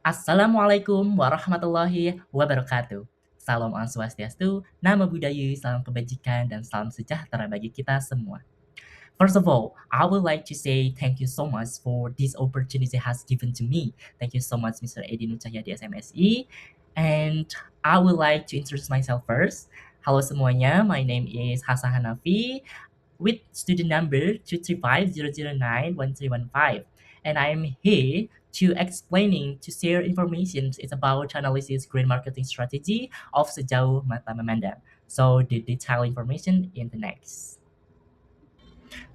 Assalamualaikum warahmatullahi wabarakatuh. Salam Om Swastiastu, Namo Buddhaya, salam kebajikan, dan salam sejahtera bagi kita semua. First of all, I would like to say thank you so much for this opportunity has given to me. Thank you so much, Mr. Edi Nucahyadi SMSI. And I would like to introduce myself first. Halo semuanya, my name is Hasan Hanafi with student number 23500913115. And I am here to explaining to share information is about analysis green marketing strategy of Sejauh Mata Memandang. So the detailed information in the next.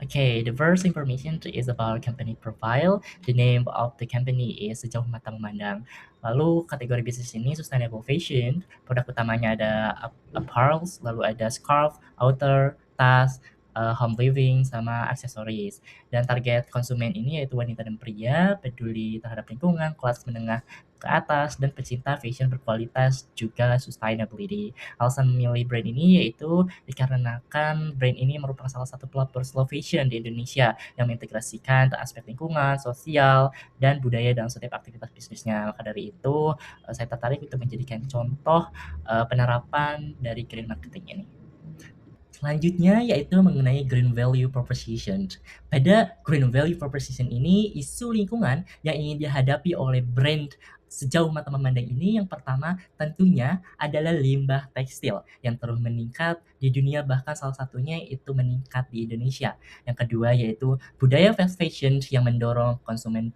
Okay, the first information is about company profile. The name of the company is Sejauh Mata Memandang. Lalu kategori bisnis ini sustainable fashion. Produk utamanya ada apparels, lalu ada scarf, outer, tas, home living, sama aksesoris. Dan target konsumen ini yaitu wanita dan pria, peduli terhadap lingkungan, kelas menengah ke atas, dan pecinta fashion berkualitas juga sustainability. Alasan memilih brand ini yaitu dikarenakan brand ini merupakan salah satu pelopor slow fashion di Indonesia yang mengintegrasikan aspek lingkungan, sosial, dan budaya dalam setiap aktivitas bisnisnya. Maka dari itu, saya tertarik untuk menjadikan contoh penerapan dari green marketing ini. Selanjutnya yaitu mengenai green value proposition. Pada green value proposition ini, isu lingkungan yang ingin dihadapi oleh brand Sejauh Mata Memandang ini yang pertama tentunya adalah limbah tekstil yang terus meningkat di dunia, bahkan salah satunya itu meningkat di Indonesia. Yang kedua yaitu budaya fast fashion yang mendorong konsumen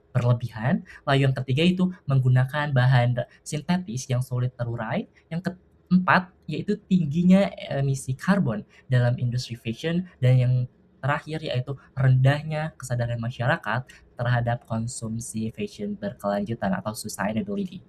berlebihan. Lalu yang ketiga itu menggunakan bahan sintetis yang sulit terurai. Yang keempat yaitu tingginya emisi karbon dalam industri fashion, dan yang terakhir yaitu rendahnya kesadaran masyarakat terhadap konsumsi fashion berkelanjutan atau sustainability.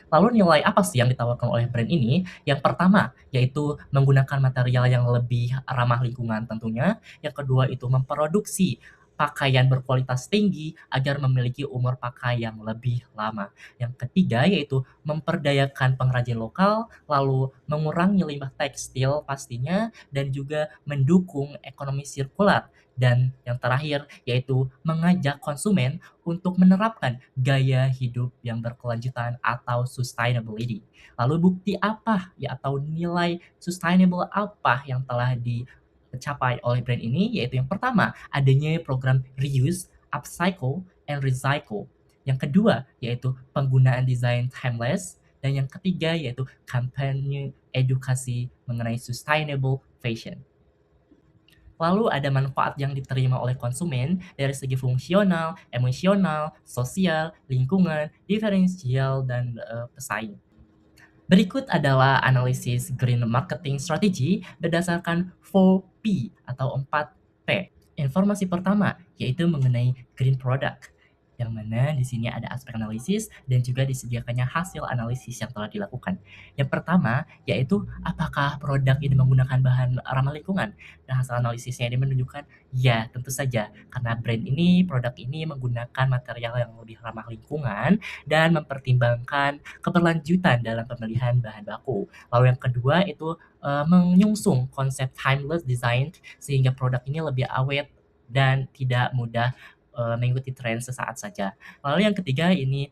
Lalu nilai apa sih yang ditawarkan oleh brand ini? Yang pertama, yaitu menggunakan material yang lebih ramah lingkungan tentunya. Yang kedua itu memproduksi pakaian berkualitas tinggi agar memiliki umur pakai yang lebih lama. Yang ketiga yaitu memperdayakan pengrajin lokal, lalu mengurangi limbah tekstil pastinya, dan juga mendukung ekonomi sirkular. Dan yang terakhir yaitu mengajak konsumen untuk menerapkan gaya hidup yang berkelanjutan atau sustainability. Lalu bukti apa ya atau nilai sustainable apa yang telah dicapai oleh brand ini? Yaitu yang pertama, adanya program reuse, upcycle, and recycle. Yang kedua, yaitu penggunaan desain timeless. Dan yang ketiga, yaitu kampanye edukasi mengenai sustainable fashion. Lalu ada manfaat yang diterima oleh konsumen dari segi fungsional, emosional, sosial, lingkungan, diferensial, dan pesaing. Berikut adalah analisis green marketing strategy berdasarkan 4P atau 4P. Informasi pertama yaitu mengenai green product, yang mana di sini ada aspek analisis dan juga disediakannya hasil analisis yang telah dilakukan. Yang pertama yaitu apakah produk ini menggunakan bahan ramah lingkungan. Dan hasil analisisnya ini menunjukkan ya, tentu saja, karena brand ini, produk ini menggunakan material yang lebih ramah lingkungan dan mempertimbangkan keberlanjutan dalam pemilihan bahan baku. Lalu yang kedua itu menyungsung konsep timeless design sehingga produk ini lebih awet dan tidak mudah mengikuti tren sesaat saja. Lalu yang ketiga ini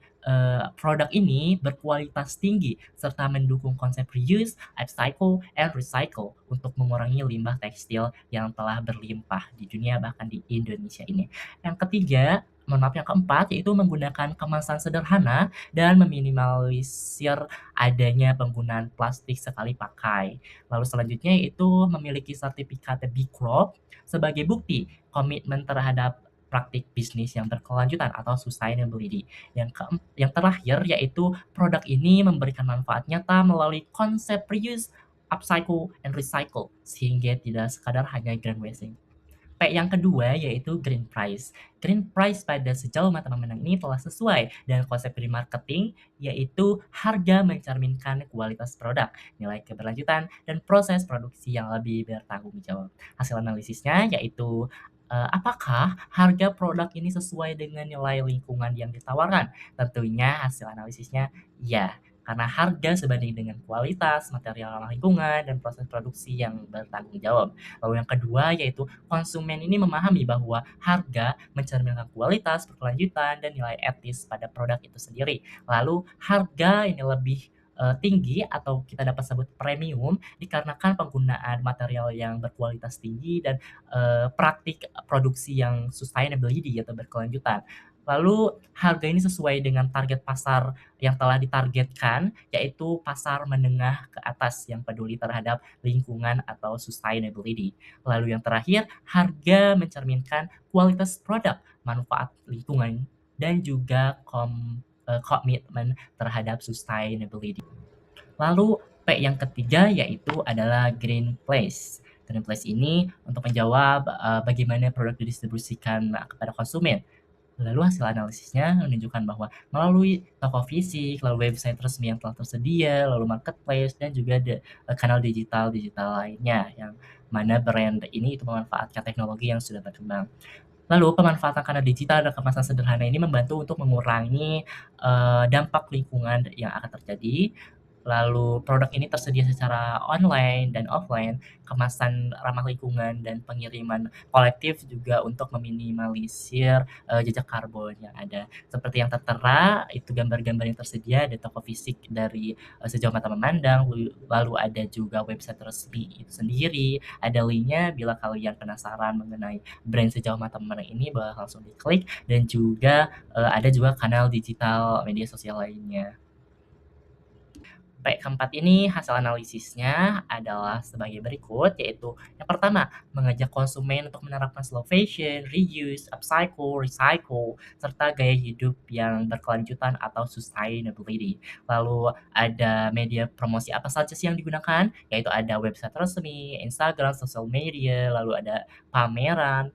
produk ini berkualitas tinggi serta mendukung konsep reuse, upcycle, and recycle untuk mengurangi limbah tekstil yang telah berlimpah di dunia bahkan di Indonesia ini. Yang ketiga, mohon maaf, yang keempat yaitu menggunakan kemasan sederhana dan meminimalisir adanya penggunaan plastik sekali pakai. Lalu selanjutnya yaitu memiliki sertifikat B Corp sebagai bukti komitmen terhadap praktik bisnis yang berkelanjutan atau sustainability. Yang terakhir yaitu produk ini memberikan manfaat nyata melalui konsep reuse, upcycle, and recycle sehingga tidak sekadar hanya green wasting. P yang kedua yaitu green price. Green price pada Sejauh Mata Memandang ini telah sesuai dengan konsep green marketing, yaitu harga mencerminkan kualitas produk, nilai keberlanjutan, dan proses produksi yang lebih bertanggung jawab. Hasil analisisnya yaitu apakah harga produk ini sesuai dengan nilai lingkungan yang ditawarkan? Tentunya hasil analisisnya ya. karena harga sebanding dengan kualitas, material ramah lingkungan, dan proses produksi yang bertanggung jawab. Lalu yang kedua yaitu konsumen ini memahami bahwa harga mencerminkan kualitas, berkelanjutan, dan nilai etis pada produk itu sendiri. Lalu harga ini lebih tinggi atau kita dapat sebut premium dikarenakan penggunaan material yang berkualitas tinggi dan praktik produksi yang sustainability atau berkelanjutan. Lalu harga ini sesuai dengan target pasar yang telah ditargetkan, yaitu pasar menengah ke atas yang peduli terhadap lingkungan atau sustainability. Lalu yang terakhir, harga mencerminkan kualitas produk, manfaat lingkungan, dan juga komitmen terhadap sustainability. Lalu P yang ketiga yaitu adalah green place. Green place ini untuk menjawab bagaimana produk didistribusikan kepada konsumen. Lalu hasil analisisnya menunjukkan bahwa melalui toko fisik, lalu website resmi yang telah tersedia, lalu marketplace, dan juga kanal digital-digital lainnya yang mana brand ini itu memanfaatkan teknologi yang sudah berkembang. Lalu pemanfaatan kanal digital dan kemasan sederhana ini membantu untuk mengurangi dampak lingkungan yang akan terjadi. Lalu produk ini tersedia secara online dan offline, kemasan ramah lingkungan dan pengiriman kolektif juga untuk meminimalisir jejak karbon yang ada. Seperti yang tertera, itu gambar-gambar yang tersedia di toko fisik dari Sejauh Mata Memandang, lalu ada juga website resmi itu sendiri, ada linknya bila kalian penasaran mengenai brand Sejauh Mata Memandang ini boleh langsung diklik dan juga ada juga kanal digital media sosial lainnya. Keempat ini hasil analisisnya adalah sebagai berikut, yaitu yang pertama, mengajak konsumen untuk menerapkan slow fashion, reuse, upcycle, recycle, serta gaya hidup yang berkelanjutan atau sustainability. Lalu ada media promosi apa saja sih yang digunakan? Yaitu ada website resmi, Instagram, social media, lalu ada pameran,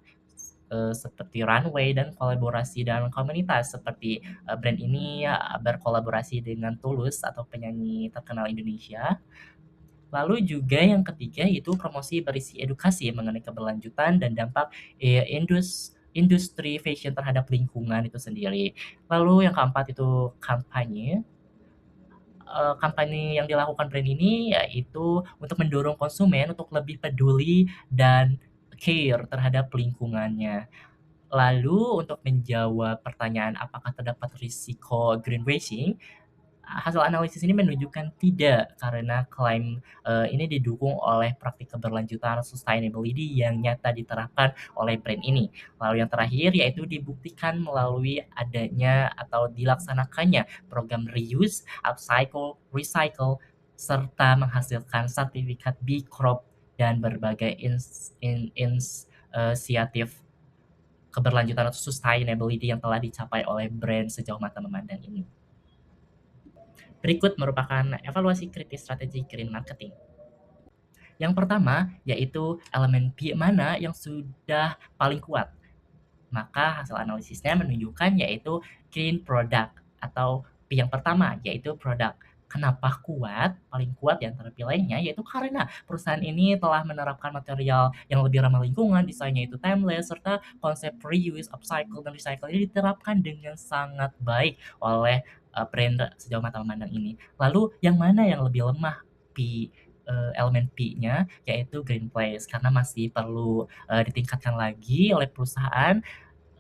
seperti runway dan kolaborasi dalam komunitas seperti brand ini berkolaborasi dengan Tulus atau penyanyi terkenal Indonesia. Lalu juga yang ketiga itu promosi berisi edukasi mengenai keberlanjutan dan dampak industri fashion terhadap lingkungan itu sendiri. Lalu yang keempat itu kampanye. Kampanye yang dilakukan brand ini yaitu untuk mendorong konsumen untuk lebih peduli dan care terhadap lingkungannya. Lalu untuk menjawab pertanyaan apakah terdapat risiko greenwashing, hasil analisis ini menunjukkan tidak, karena klaim ini didukung oleh praktik keberlanjutan sustainability yang nyata diterapkan oleh brand ini. Lalu yang terakhir yaitu dibuktikan melalui adanya atau dilaksanakannya program reuse, upcycle, recycle, serta menghasilkan sertifikat B Corp dan berbagai inisiatif keberlanjutan atau sustainability yang telah dicapai oleh brand Sejauh Mata Memandang ini. Berikut merupakan evaluasi kritis strategi green marketing. Yang pertama, yaitu elemen P mana yang sudah paling kuat. Maka hasil analisisnya menunjukkan yaitu green product atau P yang pertama, yaitu produk. Kenapa kuat? Paling kuat di antara P lainnya yaitu karena perusahaan ini telah menerapkan material yang lebih ramah lingkungan, desainnya itu timeless, serta konsep reuse, upcycle, dan recycle ini diterapkan dengan sangat baik oleh brand Sejauh Mata Memandang ini. Lalu yang mana yang lebih lemah? P elemen P-nya yaitu green place karena masih perlu ditingkatkan lagi oleh perusahaan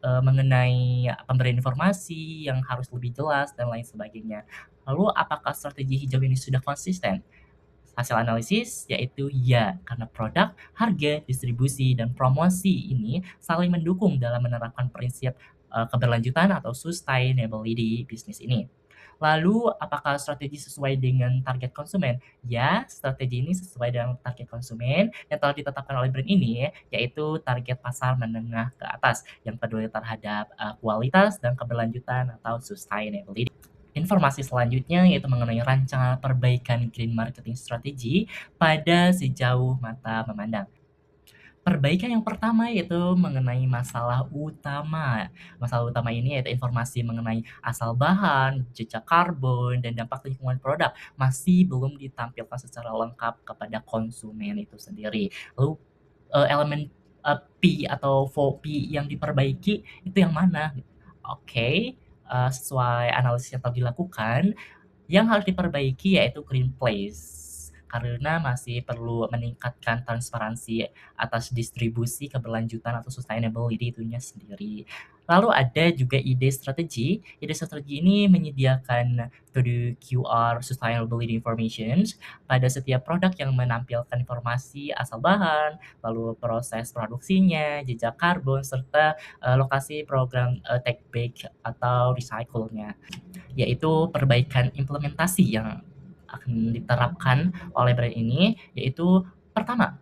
mengenai pemberian informasi yang harus lebih jelas dan lain sebagainya. Lalu apakah strategi hijau ini sudah konsisten? Hasil analisis yaitu ya, karena produk, harga, distribusi, dan promosi ini saling mendukung dalam menerapkan prinsip keberlanjutan atau sustainability bisnis ini. Lalu, apakah strategi sesuai dengan target konsumen? Ya, strategi ini sesuai dengan target konsumen yang telah ditetapkan oleh brand ini, yaitu target pasar menengah ke atas yang peduli terhadap kualitas dan keberlanjutan atau sustainability. Informasi selanjutnya yaitu mengenai rancangan perbaikan green marketing strategi pada Sejauh Mata Memandang. Perbaikan yang pertama yaitu mengenai masalah utama. Masalah utama ini yaitu informasi mengenai asal bahan, jejak karbon, dan dampak lingkungan produk masih belum ditampilkan secara lengkap kepada konsumen itu sendiri. Lalu elemen P atau 4P yang diperbaiki itu yang mana? Oke, sesuai analisis yang telah dilakukan, Yang harus diperbaiki yaitu Green Place, karena masih perlu meningkatkan transparansi atas distribusi keberlanjutan atau sustainability itunya sendiri. Lalu ada juga ide strategi ini menyediakan kode QR sustainability information pada setiap produk yang menampilkan informasi asal bahan, lalu proses produksinya, jejak karbon, serta lokasi program take back atau recycle-nya, yaitu perbaikan implementasi yang akan diterapkan oleh brand ini, yaitu pertama,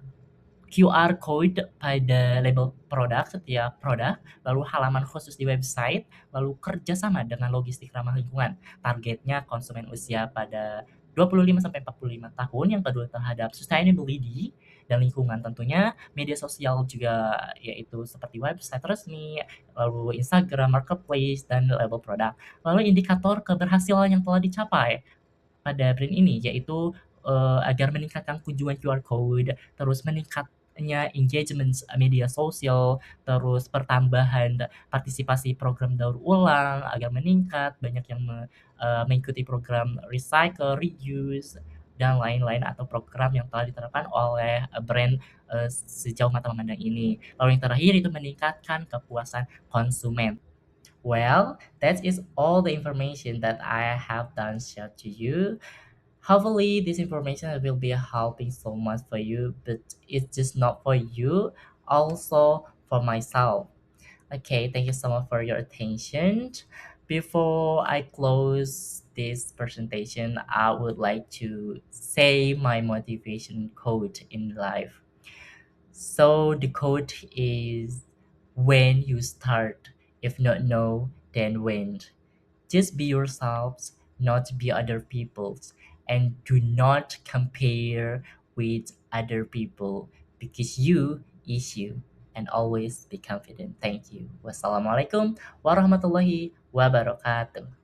QR code pada label produk setiap produk, lalu halaman khusus di website, lalu kerjasama dengan logistik ramah lingkungan. Targetnya konsumen usia pada 25 sampai 45 tahun yang peduli terhadap sustainability dan lingkungan tentunya. Media sosial juga yaitu seperti website resmi, lalu Instagram, marketplace, dan label produk. Lalu indikator keberhasilan yang telah dicapai pada brand ini, yaitu agar meningkatkan kunjungan QR code, terus meningkatnya engagement media sosial, terus pertambahan partisipasi program daur ulang agar meningkat, banyak yang mengikuti program recycle, reuse, dan lain-lain atau program yang telah diterapkan oleh brand sejauh mata memandang ini. Lalu yang terakhir itu meningkatkan kepuasan konsumen. Well, that is all the information that I have done share to you. Hopefully, this information will be helping so much for you, but it's just not for you, also for myself. Okay, thank you so much for your attention. Before I close this presentation, I would like to say my motivation quote in life. So the quote is, when you start, if not know, then when. Just be yourselves, not be other people's, and do not compare with other people because you is you, and always be confident. Thank you. Wassalamualaikum warahmatullahi wabarakatuh.